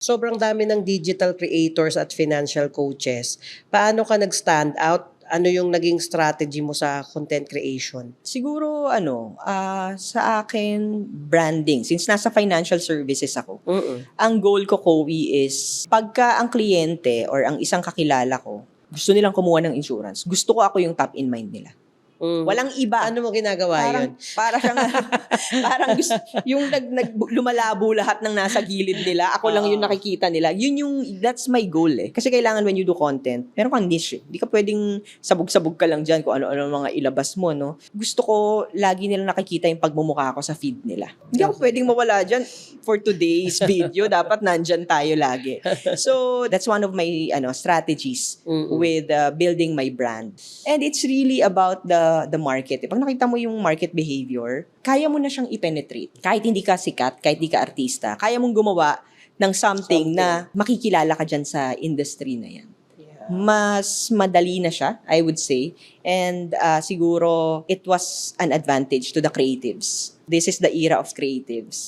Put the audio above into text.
Sobrang dami ng digital creators at financial coaches. Paano ka nag-stand out? Ano yung naging strategy mo sa content creation? Siguro sa akin, branding. Since nasa financial services ako, ang goal ko, Kowi, is pagka ang kliyente or ang isang kakilala ko, gusto nilang kumuha ng insurance, gusto ko ako yung top in mind nila. Walang iba. Paano mo ginagawa yun? Para siyang, parang gusto, yung lumalabo lahat ng nasa gilid nila, ako lang yung nakikita nila. That's my goal eh. Kasi kailangan when you do content, meron kang niche. Hindi ka pwedeng sabog-sabog ka lang dyan kung ano-ano mga ilabas mo, no? Gusto ko, lagi nila nakikita yung pagmumukha ko sa feed nila. Hindi ako pwedeng mawala dyan for today's video. Dapat nandyan tayo lagi. So, that's one of my strategies with building my brand. And it's really about the market. Pag nakita mo yung market behavior, kaya mo na siyang i-penetrate. Kahit hindi ka sikat, kahit hindi ka artista, kaya mong gumawa ng something na makikilala ka dyan sa industry na yan. Mas madali na siya, I would say. And siguro, it was an advantage to the creatives. This is the era of creatives.